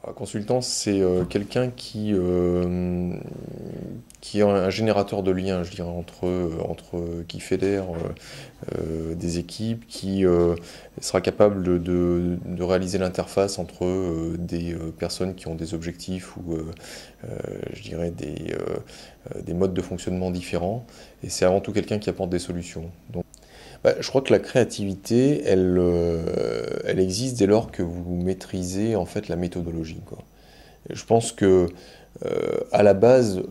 Un consultant, c'est quelqu'un qui est un générateur de liens, je dirais, qui fédère des équipes, qui sera capable de réaliser l'interface entre des personnes qui ont des objectifs ou, je dirais, des modes de fonctionnement différents. Et c'est avant tout quelqu'un qui apporte des solutions. Donc, je crois que la créativité, elle existe dès lors que vous maîtrisez en fait la méthodologie, quoi. Je pense que à la base,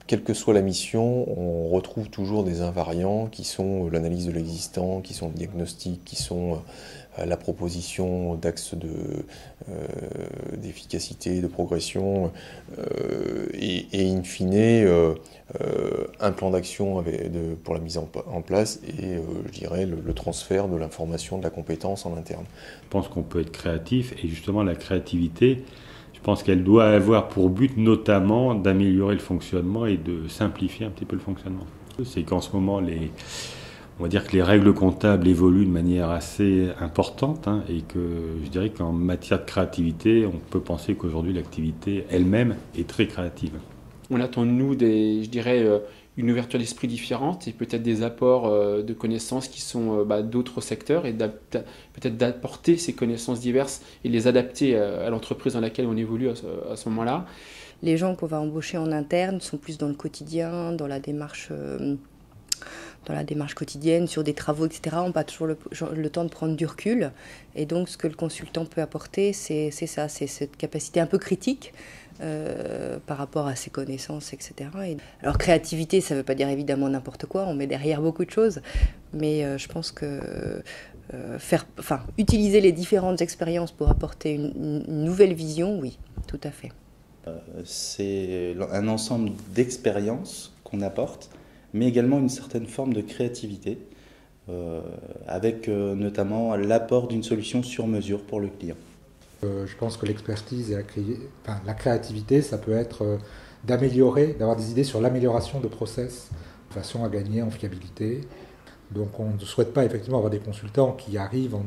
quelle que soit la mission, on retrouve toujours des invariants qui sont l'analyse de l'existant, qui sont le diagnostic, qui sont la proposition d'axes d'efficacité, de progression, et in fine, un plan d'action pour la mise en place et, je dirais, le transfert de l'information, de la compétence en interne. Je pense qu'on peut être créatif et justement la créativité, je pense qu'elle doit avoir pour but notamment d'améliorer le fonctionnement et de simplifier un petit peu le fonctionnement. C'est qu'en ce moment, on va dire que les règles comptables évoluent de manière assez importante, hein, et que je dirais qu'en matière de créativité, on peut penser qu'aujourd'hui l'activité elle-même est très créative. On attend de nous une ouverture d'esprit différente et peut-être des apports de connaissances qui sont d'autres secteurs et peut-être d'apporter ces connaissances diverses et les adapter à l'entreprise dans laquelle on évolue à ce moment-là. Les gens qu'on va embaucher en interne sont plus dans le quotidien, dans la démarche quotidienne, sur des travaux, etc. On n'a pas toujours le temps de prendre du recul. Et donc, ce que le consultant peut apporter, c'est ça, c'est cette capacité un peu critique par rapport à ses connaissances, etc. Alors, créativité, ça ne veut pas dire évidemment n'importe quoi. On met derrière beaucoup de choses. Mais je pense que utiliser les différentes expériences pour apporter une nouvelle vision, oui, tout à fait. C'est un ensemble d'expériences qu'on apporte, mais également une certaine forme de créativité, avec notamment l'apport d'une solution sur mesure pour le client. Je pense que l'expertise et la créativité, ça peut être d'améliorer, d'avoir des idées sur l'amélioration de process, de façon à gagner en fiabilité. Donc on ne souhaite pas effectivement avoir des consultants qui arrivent un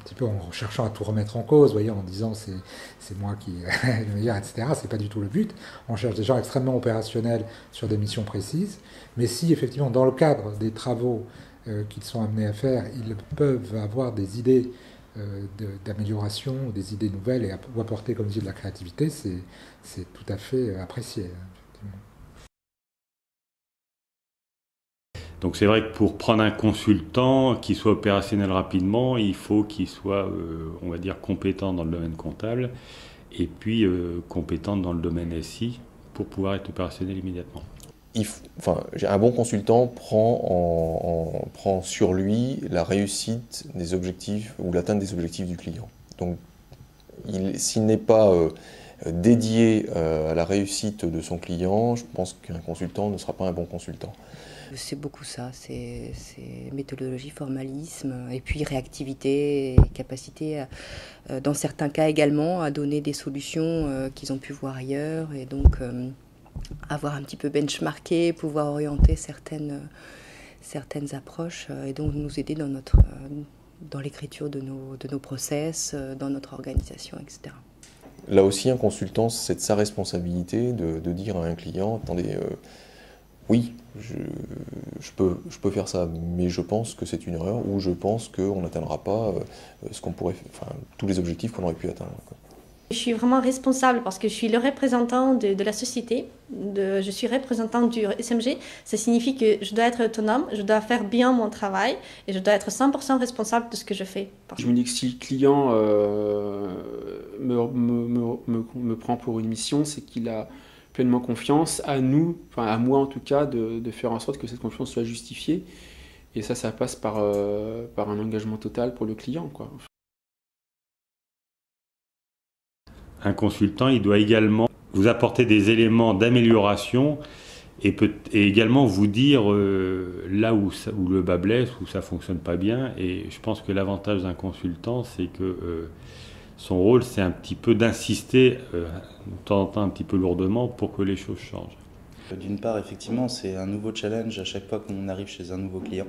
petit peu en cherchant à tout remettre en cause, voyez, en disant c'est moi qui est le meilleur, etc. C'est pas du tout le but. On cherche des gens extrêmement opérationnels sur des missions précises. Mais si effectivement dans le cadre des travaux qu'ils sont amenés à faire, ils peuvent avoir des idées d'amélioration, des idées nouvelles ou apporter, comme je dis, de la créativité, c'est tout à fait apprécié. Donc c'est vrai que pour prendre un consultant qui soit opérationnel rapidement, il faut qu'il soit, on va dire, compétent dans le domaine comptable et puis compétent dans le domaine SI pour pouvoir être opérationnel immédiatement. Un bon consultant prend sur lui la réussite des objectifs ou l'atteinte des objectifs du client. Donc s'il n'est pas dédié à la réussite de son client, je pense qu'un consultant ne sera pas un bon consultant. C'est beaucoup ça, c'est méthodologie, formalisme, et puis réactivité, et capacité, dans certains cas également, à donner des solutions qu'ils ont pu voir ailleurs, et donc avoir un petit peu benchmarké, pouvoir orienter certaines approches, et donc nous aider dans l'écriture de nos process, dans notre organisation, etc. Là aussi, un consultant, c'est de sa responsabilité de dire à un client, attendez, oui, je peux faire ça, mais je pense que c'est une erreur, ou je pense qu'on n'atteindra pas tous les objectifs qu'on aurait pu atteindre, quoi. Je suis vraiment responsable parce que je suis le représentant de la société, je suis représentant du SMG. Ça signifie que je dois être autonome, je dois faire bien mon travail et je dois être 100% responsable de ce que je fais. Je me dis que si le client me prend pour une mission, c'est qu'il a pleinement confiance à nous, enfin à moi en tout cas, de faire en sorte que cette confiance soit justifiée. Et ça passe par un engagement total pour le client, quoi. Un consultant, il doit également vous apporter des éléments d'amélioration et également vous dire là où le bas blesse, où ça ne fonctionne pas bien. Et je pense que l'avantage d'un consultant, c'est que son rôle, c'est un petit peu d'insister, de temps en temps un petit peu lourdement, pour que les choses changent. D'une part, effectivement, c'est un nouveau challenge à chaque fois qu'on arrive chez un nouveau client.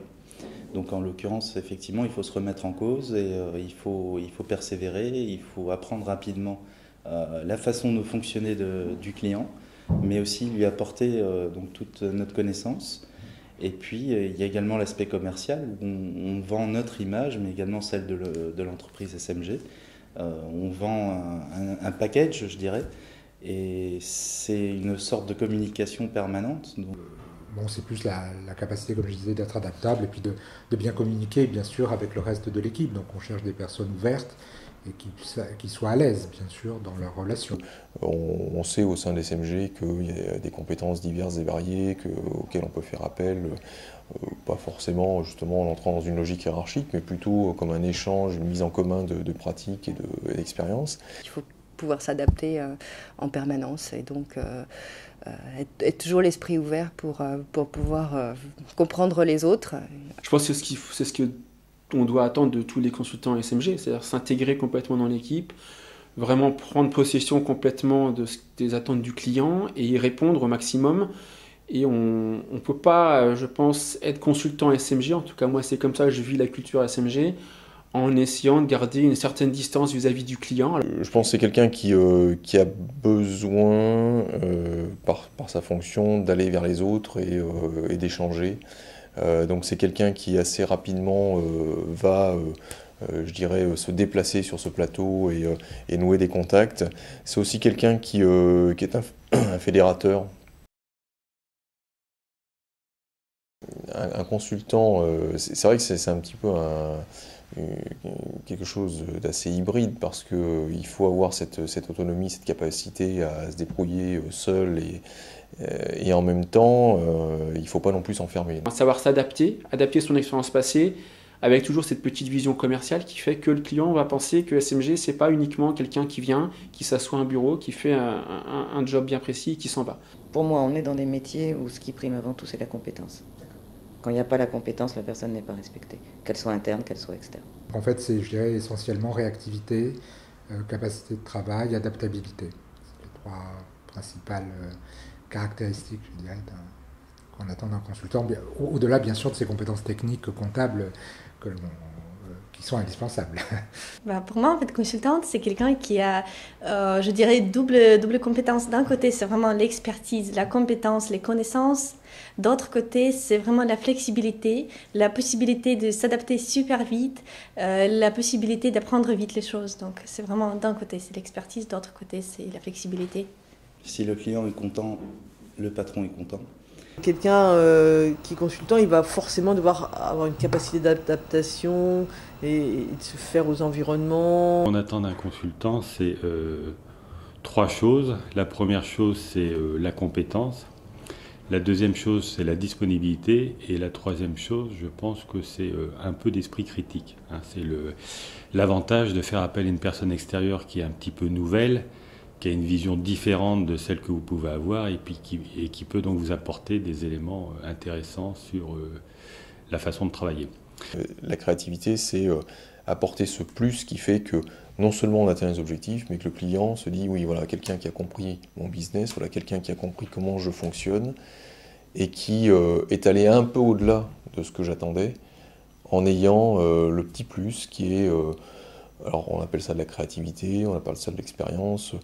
Donc en l'occurrence, effectivement, il faut se remettre en cause et il faut persévérer, il faut apprendre rapidement la façon de fonctionner du client, mais aussi lui apporter donc toute notre connaissance. Et puis, il y a également l'aspect commercial, où on vend notre image, mais également celle de l'entreprise SMG. On vend un package, je dirais, et c'est une sorte de communication permanente. Bon, c'est plus la capacité, comme je disais, d'être adaptable et puis de bien communiquer, bien sûr, avec le reste de l'équipe. Donc on cherche des personnes ouvertes et qui soient à l'aise, bien sûr, dans leurs relations. On sait au sein de SMG qu'il y a des compétences diverses et variées auxquelles on peut faire appel, pas forcément justement en entrant dans une logique hiérarchique, mais plutôt comme un échange, une mise en commun de pratiques et d'expériences. Il faut pouvoir s'adapter en permanence et donc être toujours l'esprit ouvert pour pouvoir comprendre les autres. Je pense que c'est ce qu'on doit attendre de tous les consultants SMG, c'est-à-dire s'intégrer complètement dans l'équipe, vraiment prendre possession complètement des attentes du client et y répondre au maximum. Et on ne peut pas, je pense, être consultant SMG, en tout cas moi c'est comme ça que je vis la culture SMG, en essayant de garder une certaine distance vis-à-vis du client. Je pense que c'est quelqu'un qui a besoin, par sa fonction, d'aller vers les autres et d'échanger. Donc c'est quelqu'un qui assez rapidement va, je dirais, se déplacer sur ce plateau et nouer des contacts. C'est aussi quelqu'un qui est un fédérateur. Un consultant, c'est vrai que c'est un petit peu quelque chose d'assez hybride parce qu'il faut avoir cette autonomie, cette capacité à se débrouiller seul et en même temps, il ne faut pas non plus s'enfermer. Savoir s'adapter, adapter son expérience passée avec toujours cette petite vision commerciale qui fait que le client va penser que SMG, ce n'est pas uniquement quelqu'un qui vient, qui s'assoit à un bureau, qui fait un job bien précis et qui s'en va. Pour moi, on est dans des métiers où ce qui prime avant tout, c'est la compétence. Quand il n'y a pas la compétence, la personne n'est pas respectée, qu'elle soit interne, qu'elle soit externe. En fait, c'est, je dirais, essentiellement réactivité, capacité de travail, adaptabilité. C'est les trois principales caractéristiques, je dirais, qu'on attend d'un consultant. Au-delà, bien sûr, de ses compétences techniques, comptables, qui sont indispensables. Pour moi, en fait, consultante, c'est quelqu'un qui a, je dirais, double compétence. D'un côté, c'est vraiment l'expertise, la compétence, les connaissances. D'autre côté, c'est vraiment la flexibilité, la possibilité de s'adapter super vite, la possibilité d'apprendre vite les choses. Donc, c'est vraiment d'un côté, c'est l'expertise, d'autre côté, c'est la flexibilité. Si le client est content, le patron est content. Quelqu'un qui est consultant, il va forcément devoir avoir une capacité d'adaptation et de se faire aux environnements. On attend d'un consultant, c'est trois choses. La première chose, c'est la compétence. La deuxième chose, c'est la disponibilité. Et la troisième chose, je pense que c'est un peu d'esprit critique. C'est l'avantage de faire appel à une personne extérieure qui est un petit peu nouvelle, qui a une vision différente de celle que vous pouvez avoir et qui peut donc vous apporter des éléments intéressants sur la façon de travailler. La créativité, c'est apporter ce plus qui fait que non seulement on atteint les objectifs, mais que le client se dit oui, voilà, quelqu'un qui a compris mon business, voilà, quelqu'un qui a compris comment je fonctionne et qui est allé un peu au-delà de ce que j'attendais en ayant le petit plus qui est... alors on appelle ça de la créativité, on appelle ça de l'expérience.